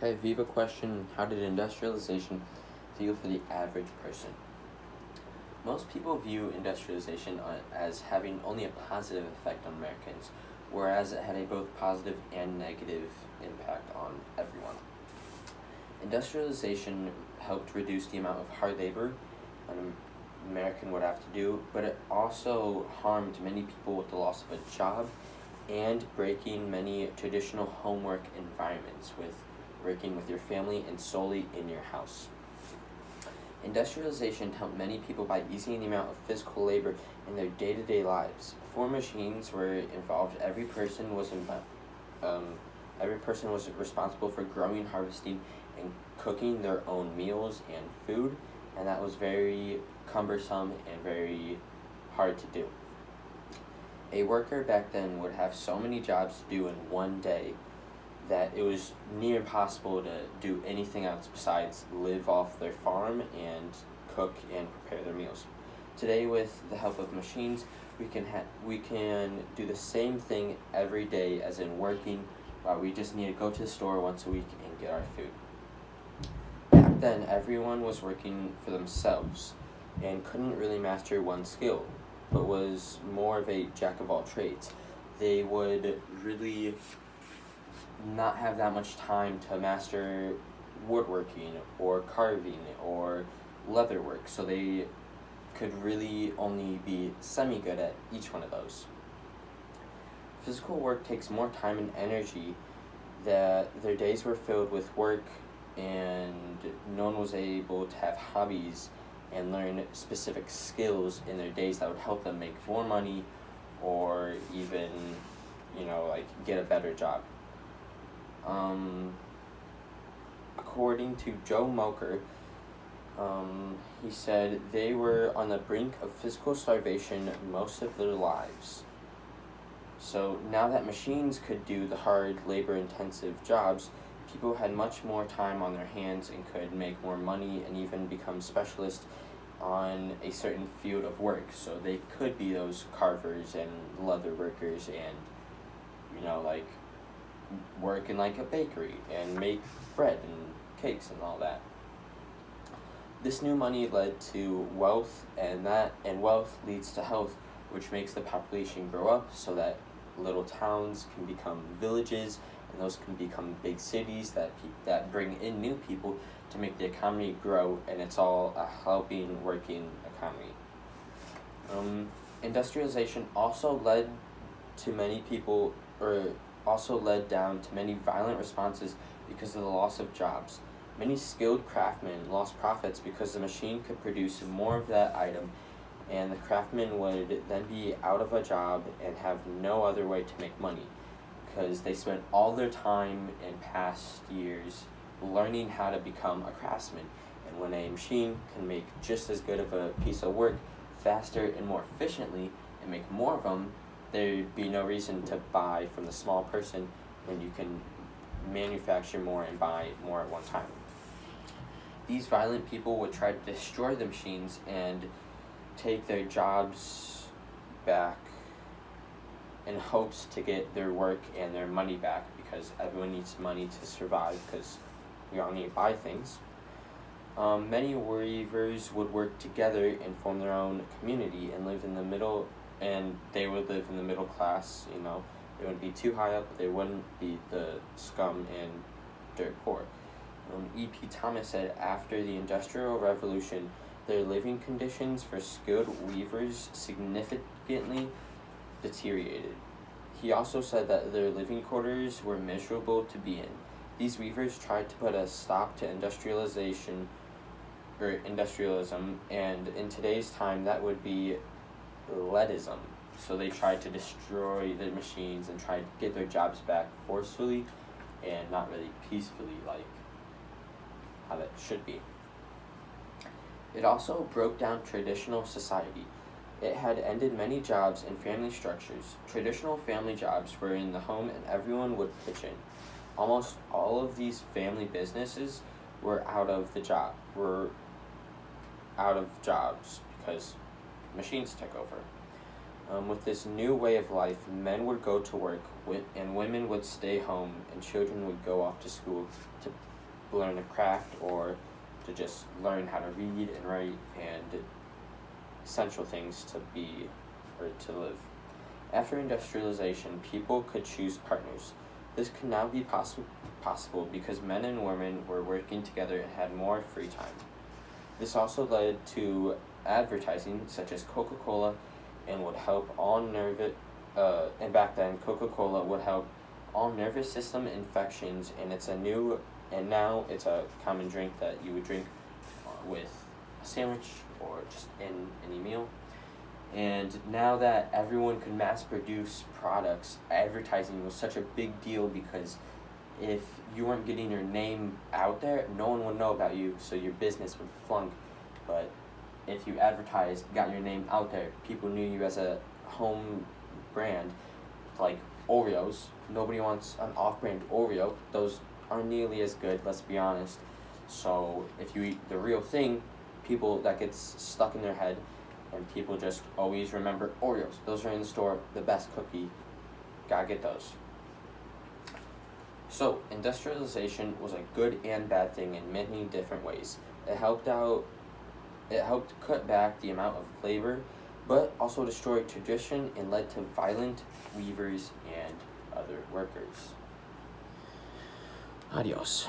Okay, we have a question. How did industrialization feel for the average person? Most people view industrialization as having only a positive effect on Americans, whereas it had a both positive and negative impact on everyone. Industrialization helped reduce the amount of hard labor an American would have to do, but it also harmed many people with the loss of a job and breaking many traditional homework environments with working with your family and solely in your house. Industrialization helped many people by easing the amount of physical labor in their day-to-day lives. Before machines were involved, every person was responsible for growing, harvesting, and cooking their own meals and food, and that was very cumbersome and very hard to do. A worker back then would have so many jobs to do in one day that it was near impossible to do anything else besides live off their farm and cook and prepare their meals. Today, with the help of machines, we can do the same thing every day as in working, while we just need to go to the store once a week and get our food. Back then, everyone was working for themselves and couldn't really master one skill, but was more of a jack of all trades. They would really not have that much time to master woodworking or carving or leather work, so they could really only be semi-good at each one of those. Physical work takes more time and energy, that their days were filled with work and no one was able to have hobbies and learn specific skills in their days that would help them make more money or even, get a better job. According to Joe Moker, he said they were on the brink of physical starvation most of their lives. So now that machines could do the hard, labor-intensive jobs, people had much more time on their hands and could make more money and even become specialists on a certain field of work. So they could be those carvers and leather workers and, work in like a bakery and make bread and cakes and all that. This new money led to wealth, and wealth leads to health, which makes the population grow up so that little towns can become villages, and those can become big cities that bring in new people to make the economy grow, and it's all a helping, working economy. Industrialization also led down to many violent responses because of the loss of jobs. Many skilled craftsmen lost profits because the machine could produce more of that item, and the craftsmen would then be out of a job and have no other way to make money because they spent all their time in past years learning how to become a craftsman. And when a machine can make just as good of a piece of work faster and more efficiently and make more of them, there'd be no reason to buy from the small person when you can manufacture more and buy more at one time. These violent people would try to destroy the machines and take their jobs back in hopes to get their work and their money back, because everyone needs money to survive because we all need to buy things. Many weavers would work together and form their own community and live in the middle, and they would live in the middle class. They wouldn't be too high up, but they wouldn't be the scum and dirt poor. E.P. Thomas said after the Industrial Revolution, their living conditions for skilled weavers significantly deteriorated. He also said that their living quarters were miserable to be in. These weavers tried to put a stop to industrialism, and in today's time that would be leadism. So they tried to destroy the machines and tried to get their jobs back forcefully and not really peacefully like how that should be. It also broke down traditional society. It had ended many jobs and family structures. Traditional family jobs were in the home and everyone would pitch in. Almost all of these family businesses were out of jobs because machines took over. With this new way of life, men would go to work and women would stay home, and children would go off to school to learn a craft or to just learn how to read and write and essential things to be or to live. After industrialization, people could choose partners. This could now be possible because men and women were working together and had more free time. This also led to advertising such as Coca-Cola and would help all and back then Coca-Cola would help all nervous system infections, and now it's a common drink that you would drink with a sandwich or just in any meal. And now that everyone could mass produce products, advertising was such a big deal because if you weren't getting your name out there, no one would know about you, so your business would flunk. But if you advertised, got your name out there, people knew you as a home brand, like Oreos. Nobody wants an off-brand Oreo. Those aren't nearly as good, let's be honest. So if you eat the real thing, people that gets stuck in their head, and people just always remember Oreos. Those are in the store, the best cookie. Gotta get those. So industrialization was a good and bad thing in many different ways. It helped cut back the amount of labor, but also destroyed tradition and led to violent weavers and other workers. Adios.